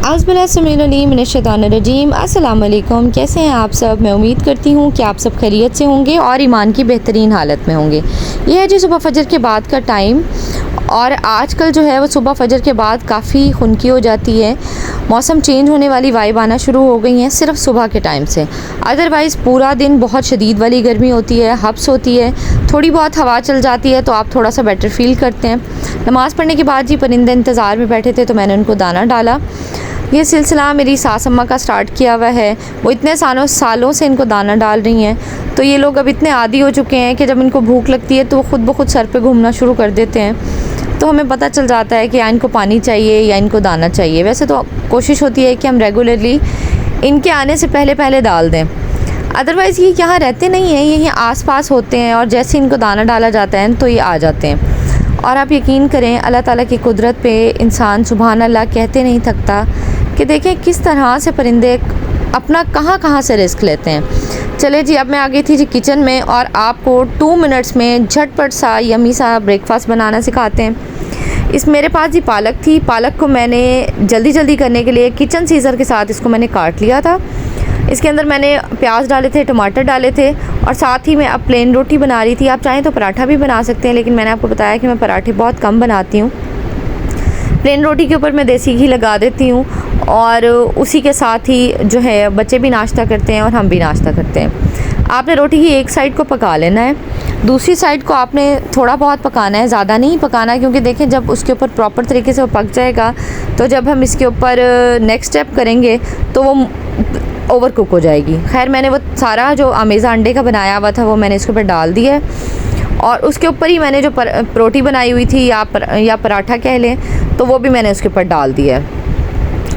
आउज़ुबिल्लाहिमिनश्शैतानिर्रजीम। अस्सलाम वालेकुम। कैसे हैं आप सब? मैं उम्मीद करती हूँ कि आप सब खैरियत से होंगे और ईमान की बेहतरीन हालत में होंगे। ये है जी सुबह फजर के बाद का टाइम, और आजकल जो है वो सुबह फजर के बाद काफ़ी खुनकी हो जाती है। मौसम चेंज होने वाली वाइब आना शुरू हो गई हैं सिर्फ सुबह के टाइम से। अदरवाइज़ पूरा दिन बहुत शदीद वाली गर्मी होती है, हब्स होती है, थोड़ी बहुत हवा चल जाती है तो आप थोड़ा सा बेटर फ़ील करते हैं। नमाज़ पढ़ने के बाद जी परिंदे इंतज़ार में बैठे थे तो मैंने उनको दाना डाला। ये सिलसिला मेरी सास अम्मा का स्टार्ट किया हुआ है। वो इतने सालों से इनको दाना डाल रही हैं, तो ये लोग अब इतने आदी हो चुके हैं कि जब इनको भूख लगती है तो वो ख़ुद ब खुद सर पे घूमना शुरू कर देते हैं। तो हमें पता चल जाता है कि या इनको पानी चाहिए या इनको दाना चाहिए। वैसे तो कोशिश होती है कि हम रेगुलरली इनके आने से पहले पहले डाल दें। अदरवाइज़ ये यहाँ रहते नहीं हैं, ये यहाँ आस पास होते हैं और जैसे इनको दाना डाला जाता है तो ये आ जाते हैं। और आप यकीन करें अल्लाह ताला की कुदरत पे इंसान सुबहान अल्लाह कहते नहीं थकता कि देखें किस तरह से परिंदे अपना कहाँ से रिस्क लेते हैं। चले जी, अब मैं आ गई थी जी किचन में और आपको 2 मिनट्स में झटपट सा यमी सा ब्रेकफास्ट बनाना सिखाते हैं। इस मेरे पास जी पालक थी। पालक को मैंने जल्दी करने के लिए किचन सीज़र के साथ इसको मैंने काट लिया था। इसके अंदर मैंने प्याज डाले थे, टमाटर डाले थे और साथ ही मैं अब प्लेन रोटी बना रही थी। आप चाहें तो पराठा भी बना सकते हैं, लेकिन मैंने आपको बताया कि मैं पराठे बहुत कम बनाती हूँ। प्लेन रोटी के ऊपर मैं देसी घी लगा देती हूँ और उसी के साथ ही जो है बच्चे भी नाश्ता करते हैं और हम भी नाश्ता करते हैं। आपने रोटी की एक साइड को पका लेना है, दूसरी साइड को आपने थोड़ा बहुत पकाना है, ज़्यादा नहीं पकाना, क्योंकि देखें जब उसके ऊपर प्रॉपर तरीके से वो पक जाएगा तो जब हम इसके ऊपर नेक्स्ट स्टेप करेंगे तो वो ओवर कुक हो जाएगी। खैर मैंने वो सारा जो अमेज़ा अंडे का बनाया हुआ था वो मैंने इसके ऊपर डाल दिया है और उसके ऊपर ही मैंने जो रोटी बनाई हुई थी या पराठा कह लें तो वो भी मैंने उसके ऊपर डाल दिया है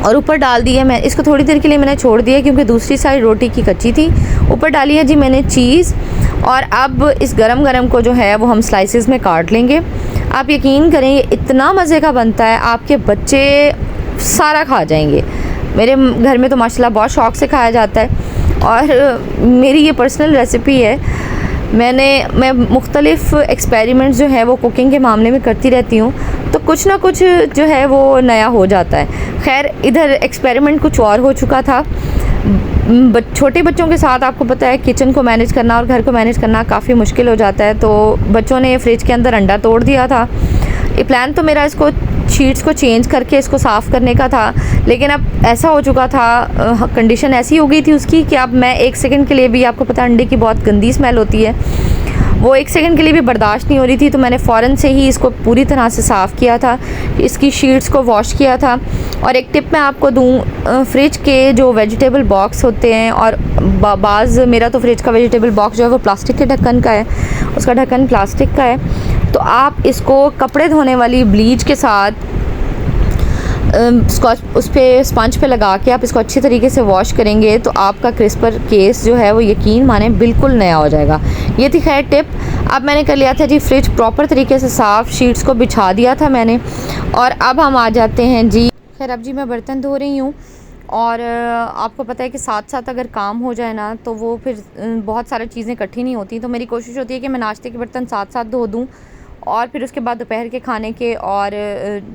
और ऊपर डाल दिया। मैं इसको थोड़ी देर के लिए मैंने छोड़ दिया क्योंकि दूसरी साइड रोटी की कच्ची थी। ऊपर डाली है जी मैंने चीज़ और अब इस गरम को जो है वो हम स्लाइसेस में काट लेंगे। आप यकीन करें ये इतना मज़े का बनता है, आपके बच्चे सारा खा जाएंगे। मेरे घर में तो माशाल्लाह बहुत शौक़ से खाया जाता है और मेरी ये पर्सनल रेसिपी है। मैं मुख्तलिफ़ एक्सपेरिमेंट्स जो है वो कुकिंग के मामले में करती रहती हूँ, तो कुछ ना कुछ जो है वो नया हो जाता है। खैर इधर एक्सपेरिमेंट कुछ और हो चुका था। छोटे बच्चों के साथ आपको पता है किचन को मैनेज करना और घर को मैनेज करना काफ़ी मुश्किल हो जाता है, तो बच्चों ने फ्रिज के अंदर अंडा तोड़ दिया था। ये प्लान तो मेरा इसको शीट्स को चेंज करके इसको साफ़ करने का था, लेकिन अब ऐसा हो चुका था, कंडीशन ऐसी हो गई थी उसकी कि अब मैं 1 सेकंड के लिए भी, आपको पता है अंडे की बहुत गंदी स्मेल होती है, वो 1 सेकंड के लिए भी बर्दाश्त नहीं हो रही थी, तो मैंने फ़ौरन से ही इसको पूरी तरह से साफ़ किया था, इसकी शीट्स को वॉश किया था। और एक टिप मैं आपको दूँ, फ्रिज के जो वेजिटेबल बॉक्स होते हैं और बाज़ मेरा तो फ्रिज का वेजिटेबल बॉक्स जो है वो प्लास्टिक के ढक्कन का है, उसका ढक्कन प्लास्टिक का है, तो आप इसको कपड़े धोने वाली ब्लीच के साथ स्कॉच उस पर स्पंज पे लगा के आप इसको अच्छी तरीके से वॉश करेंगे तो आपका क्रिस्पर केस जो है वो यकीन माने बिल्कुल नया हो जाएगा। ये थी खैर टिप। अब मैंने कर लिया था जी फ्रिज प्रॉपर तरीके से साफ़, शीट्स को बिछा दिया था मैंने, और अब हम आ जाते हैं जी। खैर अब जी मैं बर्तन धो रही हूँ और आपको पता है कि साथ साथ अगर काम हो जाए ना तो वो फिर बहुत सारी चीज़ें इकट्ठी नहीं होती, तो मेरी कोशिश होती है कि मैं नाश्ते के बर्तन साथ साथ धो दूँ और फिर उसके बाद दोपहर के खाने के और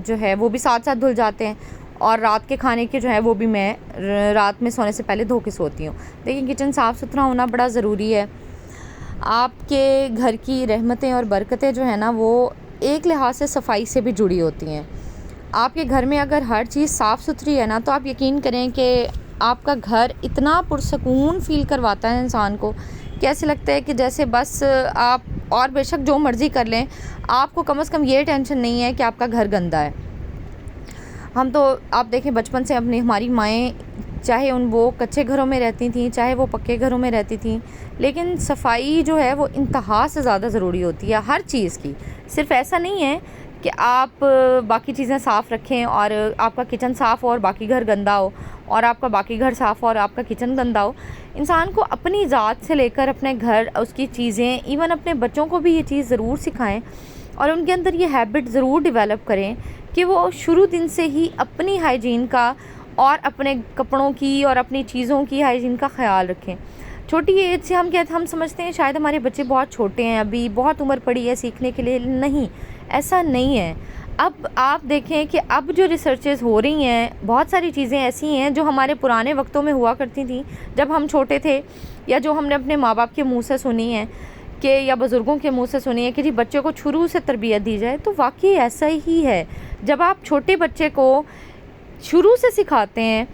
जो है वो भी साथ साथ धुल जाते हैं, और रात के खाने के जो है वो भी मैं रात में सोने से पहले धो के सोती हूँ। देखिए किचन साफ़ सुथरा होना बड़ा ज़रूरी है। आपके घर की रहमतें और बरकतें जो है ना वो एक लिहाज से सफाई से भी जुड़ी होती हैं। आपके घर में अगर हर चीज़ साफ़ सुथरी है ना तो आप यकीन करें कि आपका घर इतना पुरसकून फ़ील करवाता है इंसान को, कैसे लगता है कि जैसे बस आप और बेशक जो मर्ज़ी कर लें, आपको कम से कम ये टेंशन नहीं है कि आपका घर गंदा है। हम तो आप देखें बचपन से अपनी हमारी माएँ चाहे वो कच्चे घरों में रहती थीं चाहे वो पक्के घरों में रहती थीं, लेकिन सफाई जो है वो इंतहा से ज़्यादा ज़रूरी होती है हर चीज़ की। सिर्फ ऐसा नहीं है कि आप बाकी चीज़ें साफ़ रखें और आपका किचन साफ़ हो और बाकी घर गंदा हो, और आपका बाकी घर साफ़ हो और आपका किचन गंदा हो। इंसान को अपनी ज़ात से लेकर अपने घर, उसकी चीज़ें, इवन अपने बच्चों को भी ये चीज़ ज़रूर सिखाएं और उनके अंदर ये हैबिट ज़रूर डेवलप करें कि वो शुरू दिन से ही अपनी हाइजीन का और अपने कपड़ों की और अपनी चीज़ों की हाइजीन का ख्याल रखें। छोटी एज से हम समझते हैं शायद हमारे बच्चे बहुत छोटे हैं, अभी बहुत उम्र पड़ी है सीखने के लिए। नहीं, ऐसा नहीं है। अब आप देखें कि अब जो रिसर्चेस हो रही हैं, बहुत सारी चीज़ें ऐसी हैं जो हमारे पुराने वक्तों में हुआ करती थी जब हम छोटे थे, या जो हमने अपने माँ बाप के मुंह से सुनी है कि, या बुज़ुर्गों के मुंह से सुनी है कि जी बच्चे को शुरू से तरबियत दी जाए। तो वाकई ऐसा ही है। जब आप छोटे बच्चे को शुरू से सिखाते हैं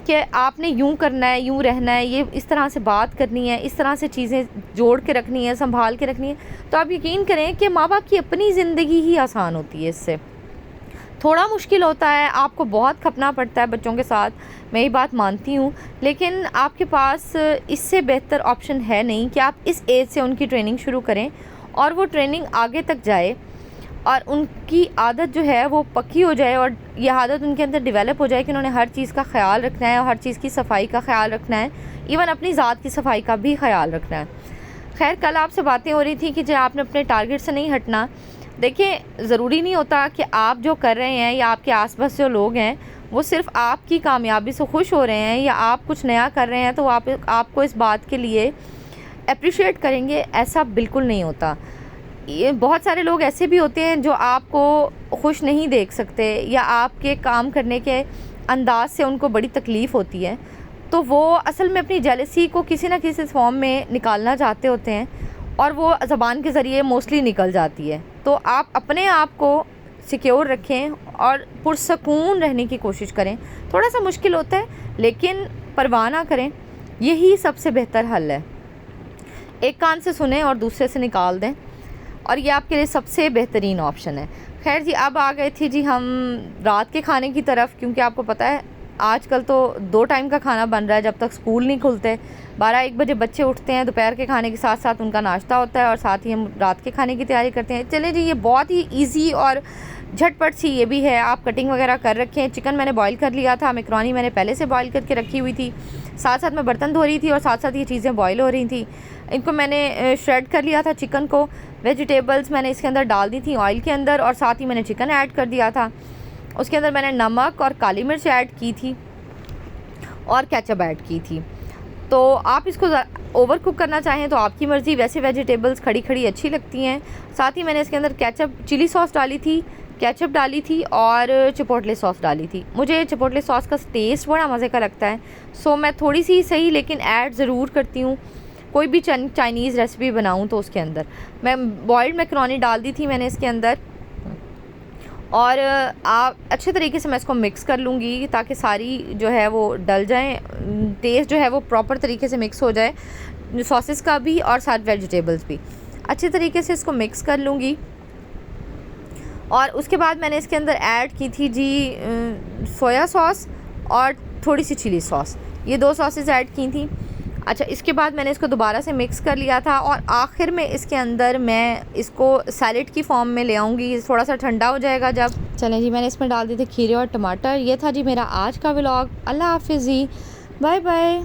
कि आपने यूँ करना है, यूँ रहना है, ये इस तरह से बात करनी है, इस तरह से चीज़ें जोड़ के रखनी है, संभाल के रखनी है, तो आप यकीन करें कि माँ बाप की अपनी ज़िंदगी ही आसान होती है। इससे थोड़ा मुश्किल होता है, आपको बहुत खपना पड़ता है बच्चों के साथ, मैं ये बात मानती हूँ, लेकिन आपके पास इससे बेहतर ऑप्शन है नहीं कि आप इस एज से उनकी ट्रेनिंग शुरू करें और वो ट्रेनिंग आगे तक जाए और उनकी आदत जो है वो पक्की हो जाए और यह आदत उनके अंदर डेवलप हो जाए कि उन्होंने हर चीज़ का ख्याल रखना है और हर चीज़ की सफाई का ख्याल रखना है, इवन अपनी ज़ात की सफाई का भी ख्याल रखना है। खैर, कल आपसे बातें हो रही थी कि जो आपने अपने टारगेट से नहीं हटना। देखिए, ज़रूरी नहीं होता कि आप जो कर रहे हैं या आपके आसपास जो लोग हैं वो सिर्फ़ आपकी कामयाबी से खुश हो रहे हैं या आप कुछ नया कर रहे हैं तो आपको इस बात के लिए अप्रिशिएट करेंगे, ऐसा बिल्कुल नहीं होता। ये बहुत सारे लोग ऐसे भी होते हैं जो आपको खुश नहीं देख सकते या आपके काम करने के अंदाज से उनको बड़ी तकलीफ़ होती है, तो वो असल में अपनी जेलसी को किसी न किसी फॉर्म में निकालना चाहते होते हैं और वो ज़बान के ज़रिए मोस्टली निकल जाती है। तो आप अपने आप को सिक्योर रखें और पुरसकून रहने की कोशिश करें। थोड़ा सा मुश्किल होता है लेकिन परवाह ना करें, यही सबसे बेहतर हल है। एक कान से सुने और दूसरे से निकाल दें और ये आपके लिए सबसे बेहतरीन ऑप्शन है। खैर जी, अब आ गए थे जी हम रात के खाने की तरफ, क्योंकि आपको पता है आजकल तो 2 टाइम का खाना बन रहा है जब तक स्कूल नहीं खुलते। 12-1 बजे बच्चे उठते हैं, दोपहर के खाने के साथ साथ उनका नाश्ता होता है और साथ ही हम रात के खाने की तैयारी करते हैं। चले जी, ये बहुत ही ईजी और झटपट सी ये भी है। आप कटिंग वगैरह कर रखें। चिकन मैंने बॉईल कर लिया था, मैकरोनी मैंने पहले से बॉईल करके रखी हुई थी, साथ साथ मैं बर्तन धो रही थी और साथ साथ ये चीज़ें बॉईल हो रही थी। इनको मैंने श्रेड कर लिया था चिकन को। वेजिटेबल्स मैंने इसके अंदर डाल दी थी ऑयल के अंदर और साथ ही मैंने चिकन ऐड कर दिया था। उसके अंदर मैंने नमक और काली मिर्च ऐड की थी और केचप ऐड की थी। तो आप इसको ओवर कुक करना चाहें तो आपकी मर्ज़ी, वैसे वेजिटेबल्स खड़ी खड़ी अच्छी लगती हैं। साथ ही मैंने इसके अंदर केचप, चिली सॉस डाली थी, केचप डाली थी और चिपोटले सॉस डाली थी। मुझे चिपोटले सॉस का टेस्ट बड़ा मज़े का लगता है, सो मैं थोड़ी सी सही लेकिन ऐड ज़रूर करती हूँ। कोई भी चाइनीज़ रेसिपी बनाऊँ तो उसके अंदर मैं बॉइल्ड मैकरोनी डाल दी थी मैंने इसके अंदर और आप अच्छे तरीके से मैं इसको मिक्स कर लूँगी ताकि सारी जो है वो डल जाए, टेस्ट जो है वो प्रॉपर तरीके से मिक्स हो जाए, सॉसेस का भी और साथ वेजिटेबल्स भी। अच्छे तरीके से इसको मिक्स कर लूँगी और उसके बाद मैंने इसके अंदर ऐड की थी जी सोया सॉस और थोड़ी सी चिली सॉस, ये 2 सॉसेस ऐड की थी। अच्छा, इसके बाद मैंने इसको दोबारा से मिक्स कर लिया था और आखिर में इसके अंदर मैं इसको सैलेड की फॉर्म में ले आऊँगी, थोड़ा सा ठंडा हो जाएगा जब। चलें जी, मैंने इसमें डाल दिए थे खीरे और टमाटर। ये था जी मेरा आज का व्लॉग। अल्लाह हाफिज़ जी, बाय बाय।